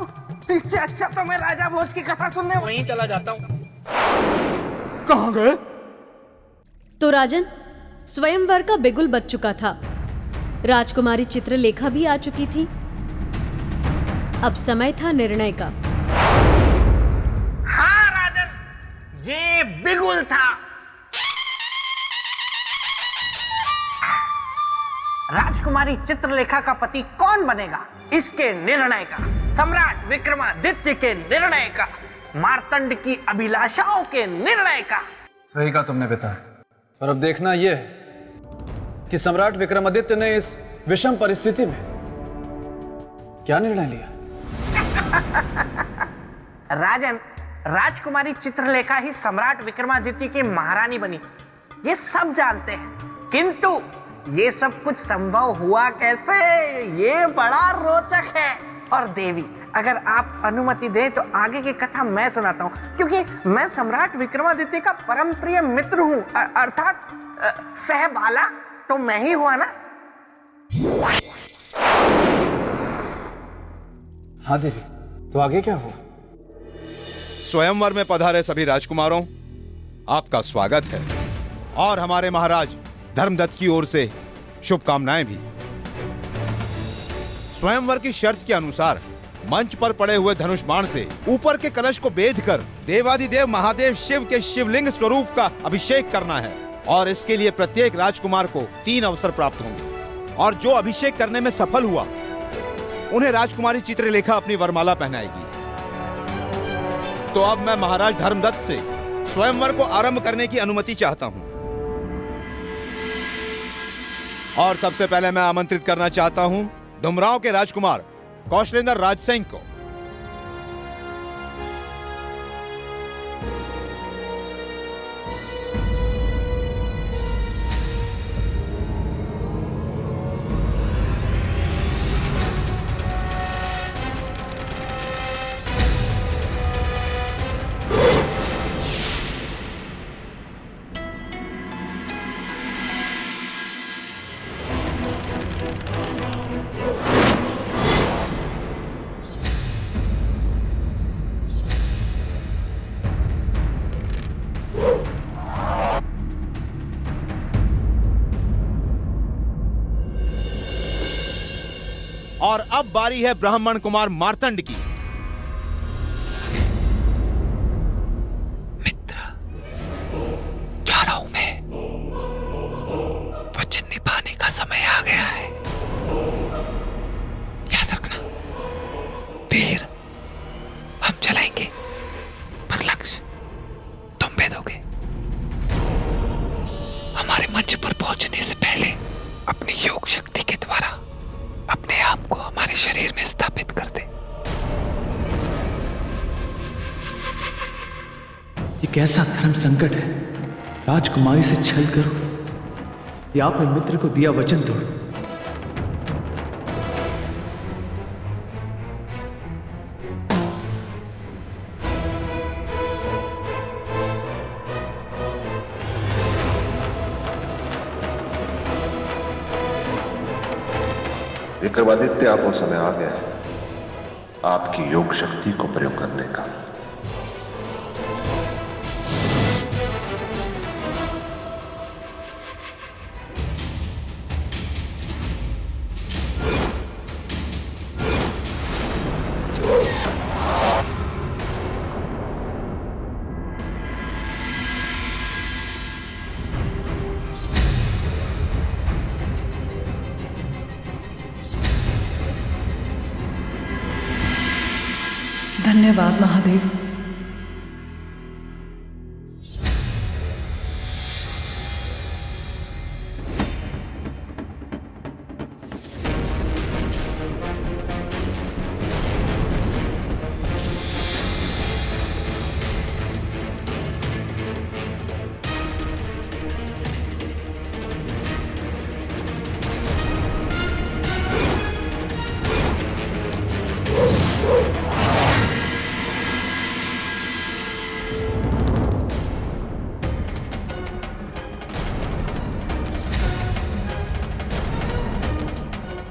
इससे अच्छा तो मैं राजा भोज की कथा सुनने वहीं चला जाता हूँ। कहाँ गए? तो राजन, स्वयंवर का बिगुल बज चुका था, राजकुमारी चित्रलेखा भी आ चुकी थी। अब समय था निर्णय का। हाँ राजन, ये बिगुल था। राजकुमारी चित्रलेखा का पति कौन बनेगा, इसके निर्णय का, सम्राट विक्रमादित्य के निर्णय का, मार्तंड की अभिलाषाओं के निर्णय का। सही कहा तुमने पिता। और अब देखना यह है कि सम्राट विक्रमादित्य ने इस विषम परिस्थिति में क्या निर्णय लिया। राजन, राजकुमारी चित्रलेखा ही सम्राट विक्रमादित्य की महारानी बनी, ये सब जानते हैं, किंतु ये सब कुछ संभव हुआ कैसे, ये बड़ा रोचक है। और देवी, अगर आप अनुमति दें तो आगे की कथा मैं सुनाता हूँ, क्योंकि मैं सम्राट विक्रमादित्य का परम प्रिय मित्र हूँ, अर्थात सहबाला तो मैं ही हुआ ना। हाँ देवी, तो आगे क्या हुआ? स्वयंवर में पधारे सभी राजकुमारों, आपका स्वागत है और हमारे महाराज धर्मदत्त की ओर से शुभकामनाएं भी। स्वयंवर की शर्त के अनुसार मंच पर पड़े हुए धनुष बाण से ऊपर के कलश को बेधकर देवादिदेव महादेव शिव के शिवलिंग स्वरूप का अभिषेक करना है, और इसके लिए प्रत्येक राजकुमार को 3 अवसर प्राप्त होंगे, और जो अभिषेक करने में सफल हुआ उन्हें राजकुमारी चित्रलेखा अपनी वरमाला पहनाएगी। तो अब मैं महाराज धर्मदत्त से स्वयंवर को आरंभ करने की अनुमति चाहता हूं, और सबसे पहले मैं आमंत्रित करना चाहता हूं डुमरांव के राजकुमार कौशलेंद्र राज सिंह को। और अब बारी है ब्राह्मण कुमार मार्तंड की। मित्र, जा रहा हूं मैं, वचन निभाने का समय आ गया है। याद रखना, तीर हम चलाएंगे पर लक्ष्य तुम भेदोगे। हमारे मंच पर पहुंचने से पहले अपनी योग शक्ति के द्वारा अपने आप को हमारे शरीर में स्थापित कर दे। ये कैसा धर्म संकट है, राजकुमारी से छल करो या अपने मित्र को दिया वचन तोड़ो। विक्रमादित्य, आपको समय आ गया है आपकी योग शक्ति को प्रयोग करने का। धन्यवाद महादेव।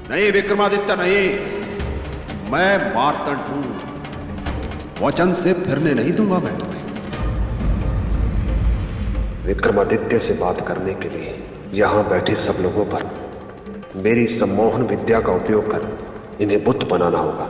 नहीं विक्रमादित्य, नहीं, मैं मार्तंड हूं, वचन से फिरने नहीं दूंगा मैं तुम्हें। विक्रमादित्य से बात करने के लिए यहाँ बैठे सब लोगों पर मेरी सम्मोहन विद्या का उपयोग कर इन्हें बुत बनाना होगा।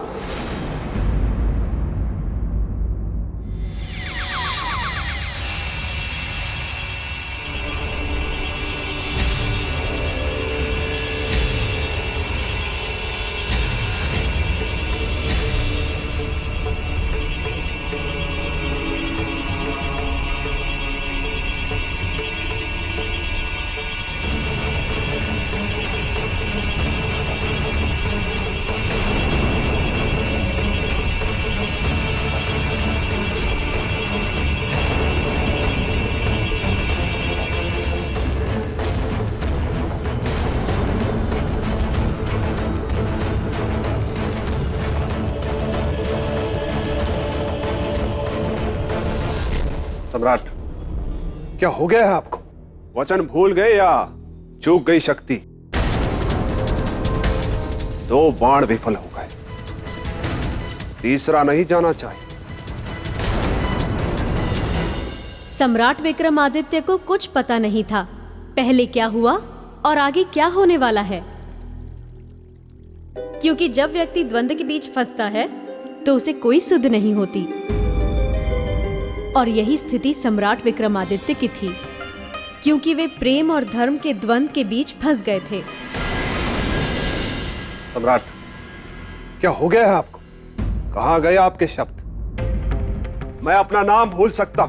सम्राट, क्या हो गया है आपको? वचन भूल गए या चूक गई शक्ति? 2 बाण विफल हो गए, तीसरा नहीं जाना चाहिए। सम्राट विक्रमादित्य को कुछ पता नहीं था पहले क्या हुआ और आगे क्या होने वाला है, क्योंकि जब व्यक्ति द्वंद्व के बीच फंसता है तो उसे कोई सुध नहीं होती। और यही स्थिति सम्राट विक्रमादित्य की थी, क्योंकि वे प्रेम और धर्म के द्वंद्व के बीच फंस गए थे। सम्राट, क्या हो गया है आपको? कहां गए आपके शब्द? मैं अपना नाम भूल सकता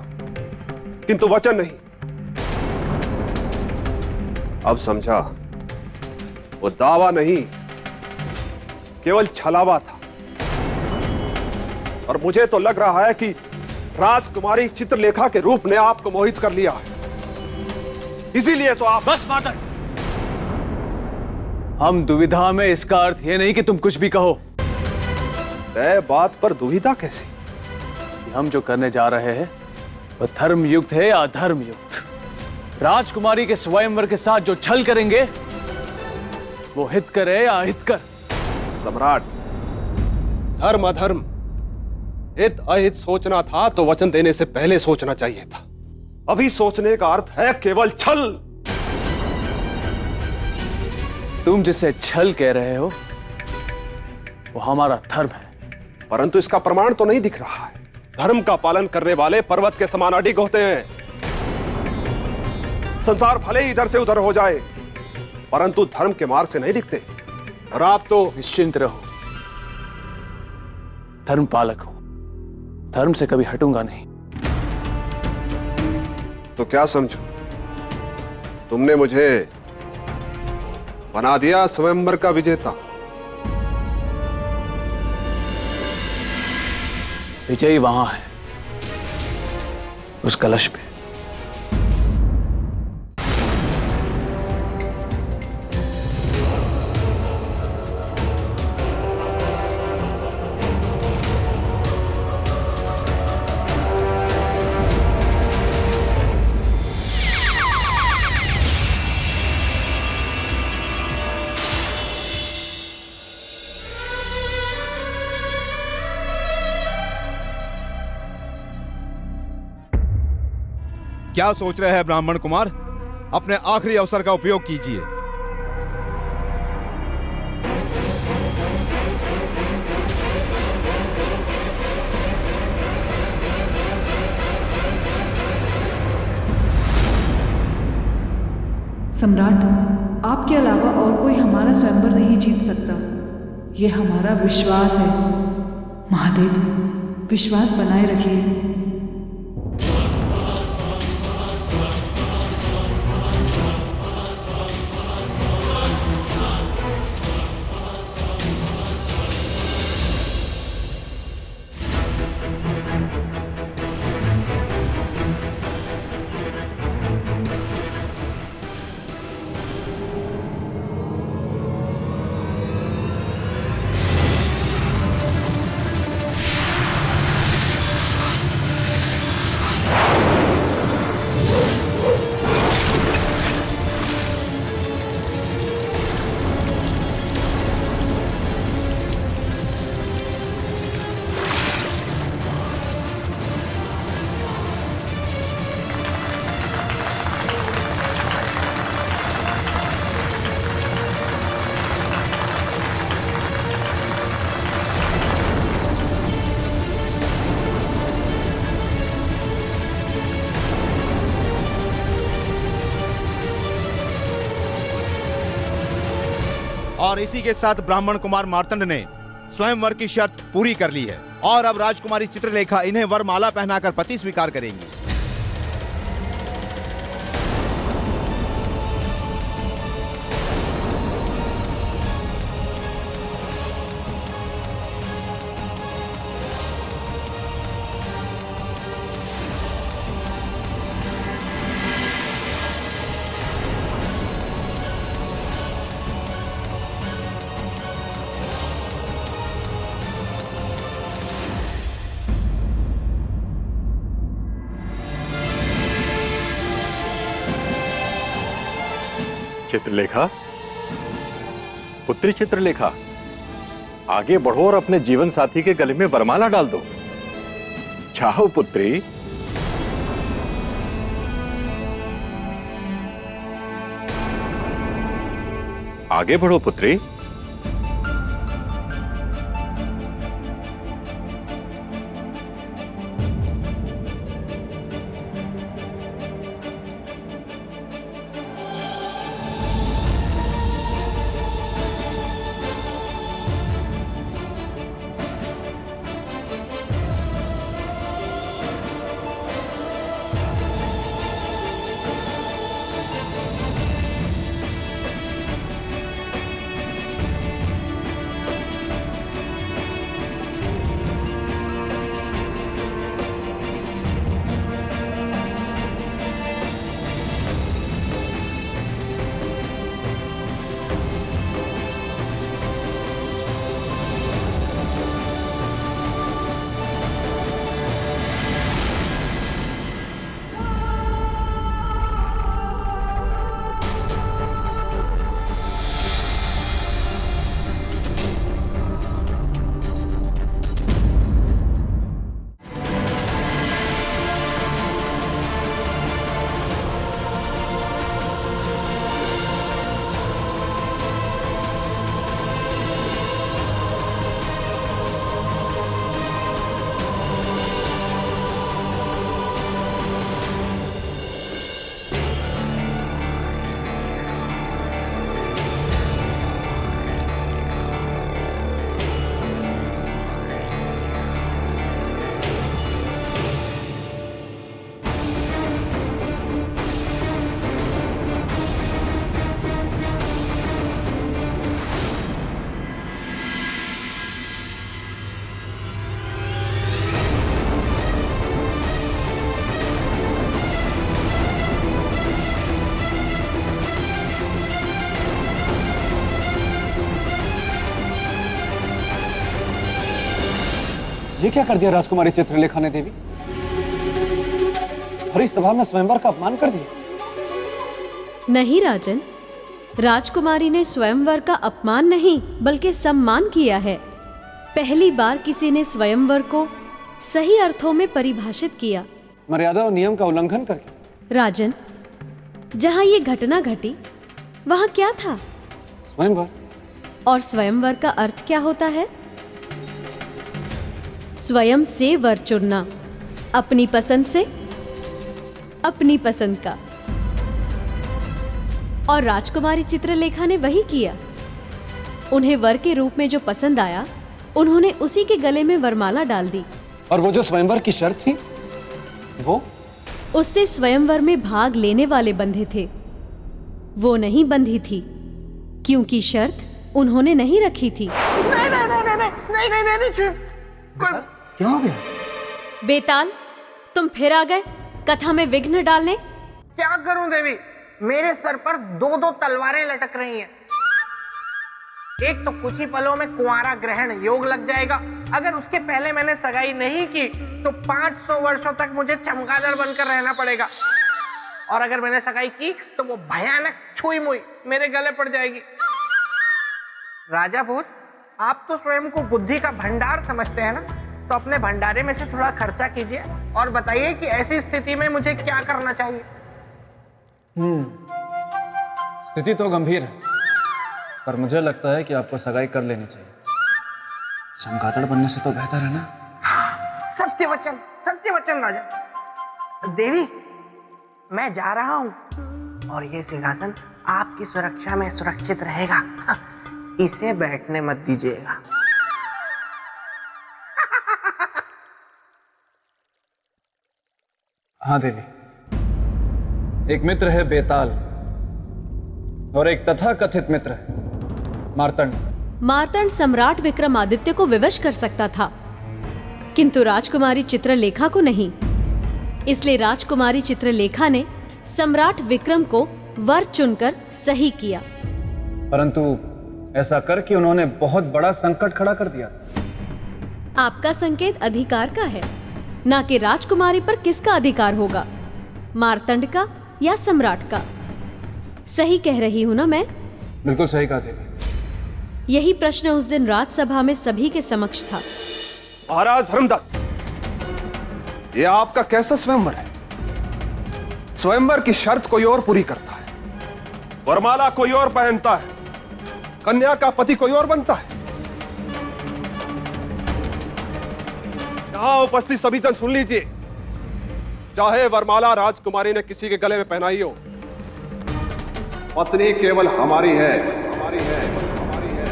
किंतु वचन नहीं। अब समझा, वो दावा नहीं केवल छलावा था। और मुझे तो लग रहा है कि राजकुमारी चित्रलेखा के रूप ने आपको मोहित कर लिया है, इसीलिए तो आप। बस मार्तंड, हम दुविधा में, इसका अर्थ यह नहीं कि तुम कुछ भी कहो। तय बात पर दुविधा कैसी? हम जो करने जा रहे हैं वह धर्म युक्त है या अधर्म युक्त? राजकुमारी के स्वयंवर के साथ जो छल करेंगे वो हित करे या अहित कर? सम्राट, धर्म अधर्म, हित अहित सोचना था तो वचन देने से पहले सोचना चाहिए था। अभी सोचने का अर्थ है केवल छल। तुम जिसे छल कह रहे हो वो हमारा धर्म है, परंतु इसका प्रमाण तो नहीं दिख रहा है। धर्म का पालन करने वाले पर्वत के समान अडिग होते हैं। संसार भले ही इधर से उधर हो जाए, परंतु धर्म के मार्ग से नहीं दिखते। और आप तो निश्चिंत रहो, धर्म पालक हूं, धर्म से कभी हटूंगा नहीं। तो क्या समझो, तुमने मुझे बना दिया स्वयंवर का विजेता। विजयी वहां है, उस कलश पे। क्या सोच रहे हैं ब्राह्मण कुमार? अपने आखिरी अवसर का उपयोग कीजिए। सम्राट, आपके अलावा और कोई हमारा स्वयंवर नहीं जीत सकता। ये हमारा विश्वास है। महादेव, विश्वास बनाए रखिए। और इसी के साथ ब्राह्मण कुमार मार्तंड ने स्वयंवर की शर्त पूरी कर ली है और अब राजकुमारी चित्रलेखा इन्हें वरमाला पहनाकर पति स्वीकार करेंगी। चित्रलेखा, पुत्री चित्रलेखा, आगे बढ़ो और अपने जीवन साथी के गले में वरमाला डाल दो। चाहो पुत्री। आगे बढ़ो पुत्री। ये क्या कर दिया राजकुमारी चित्रलेखा ने देवी? हरी सभा में स्वयंवर का अपमान कर दिया। नहीं राजन, राजकुमारी ने स्वयंवर का अपमान नहीं बल्कि सम्मान किया है। पहली बार किसी ने स्वयंवर को सही अर्थों में परिभाषित किया, मर्यादा और नियम का उल्लंघन करके। राजन, जहां ये घटना घटी वहां क्या था? स्वयंवर। और स्वयंवर का अर्थ क्या होता है? स्वयं से वर चुनना, अपनी पसंद से, अपनी पसंद का। और राजकुमारी चित्रलेखा ने वही किया। उन्हें वर के रूप में जो पसंद आया उन्होंने उसी के गले में वरमाला डाल दी। और वो जो स्वयंवर की शर्त थी वो? उससे स्वयंवर में भाग लेने वाले बंधे थे, वो नहीं बंधी थी, क्योंकि शर्त उन्होंने नहीं रखी थी। क्या हो गया? बेताल, तुम फिर आ गए कथा में विघ्न डालने। क्या करूं देवी, मेरे सर पर दो दो तलवारें लटक रही हैं। एक तो कुछ ही पलों में कुंवारा ग्रहण योग लग जाएगा। अगर उसके पहले मैंने सगाई नहीं की तो 500 वर्षों तक मुझे चमगादड़ बनकर रहना पड़ेगा। और अगर मैंने सगाई की तो वो भयानक छुई मुई मेरे गले पड़ जाएगी। राजा भोज, आप तो स्वयं को बुद्धि का भंडार समझते हैं ना, तो अपने भंडारे में से थोड़ा खर्चा कीजिए और बताइए कि ऐसी स्थिति में मुझे क्या करना चाहिए। स्थिति तो गंभीर है, पर मुझे लगता है कि आपको सगाई कर लेनी चाहिए। चमगादड़ बनने से तो बेहतर है ना। सत्य वचन राजा। देवी, मैं जा रहा हूं और ये सिंहासन आपकी सुरक्षा में सुरक्षित रहेगा। इसे बैठने मत दीजिएगा। हाँ देवी, एक मित्र है बेताल और एक तथाकथित मित्र है मार्तंड। मार्तंड सम्राट विक्रमादित्य को विवश कर सकता था, किंतु राजकुमारी चित्रलेखा को नहीं। इसलिए राजकुमारी चित्रलेखा ने सम्राट विक्रम को वर चुनकर सही किया। परंतु ऐसा करके उन्होंने बहुत बड़ा संकट खड़ा कर दिया। आपका संकेत अधिकार का है, ना कि राजकुमारी पर किसका अधिकार होगा, मार्तंड का या सम्राट का। सही कह रही हूं ना मैं? बिल्कुल सही कहा देवी। यही प्रश्न उस दिन राजसभा में सभी के समक्ष था। महाराज धर्मदत्त, ये आपका कैसा स्वयंवर है? स्वयंवर की शर्त कोई और पूरी करता है, वरमाला कोई और पहनता है, कन्या का पति कोई और बनता है। यहां उपस्थित सभी जन सुन लीजिए, चाहे वरमाला राजकुमारी ने किसी के गले में पहनाई हो, पत्नी केवल हमारी है, हमारी है, हमारी है।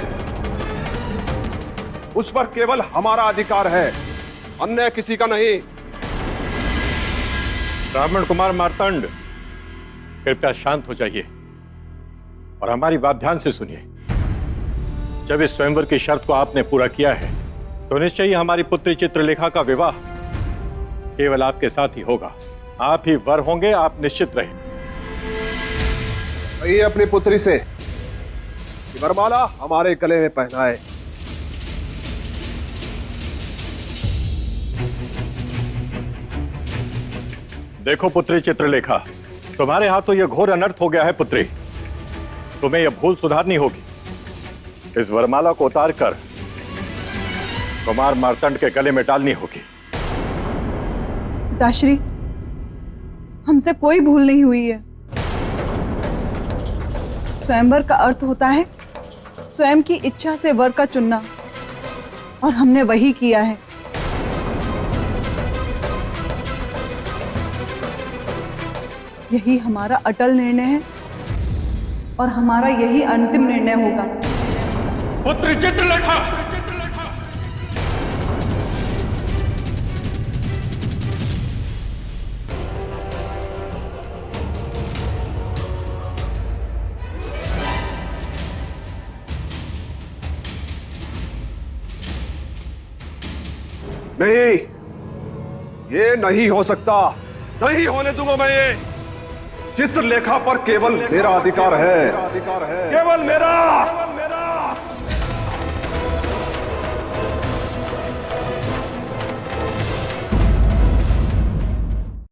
उस पर केवल हमारा अधिकार है, अन्य किसी का नहीं। ब्राह्मण कुमार मार्तंड, कृपया शांत हो जाइए और हमारी बात ध्यान से सुनिए। जब इस स्वयंवर की शर्त को आपने पूरा किया है तो निश्चय ही हमारी पुत्री चित्रलेखा का विवाह केवल आपके साथ ही होगा। आप ही वर होंगे, आप निश्चित रहे। कहिए अपनी पुत्री से कि वरमाला हमारे गले में पहनाए। देखो पुत्री चित्रलेखा, तुम्हारे हाथों यह घोर अनर्थ हो गया है पुत्री। तुम्हें यह भूल सुधारनी होगी। इस वरमाला को उतार कर कुमार मार्तंड के गले में डालनी होगी। पिताश्री, हमसे कोई भूल नहीं हुई है। स्वयंवर का अर्थ होता है स्वयं की इच्छा से वर का चुनना, और हमने वही किया है। यही हमारा अटल निर्णय है और हमारा यही अंतिम निर्णय होगा। पुत्री चित्रलेखा, नहीं, ये नहीं हो सकता, नहीं होने दूंगा मैं ये। चित्रलेखा पर केवल मेरा अधिकार है, केवल मेरा।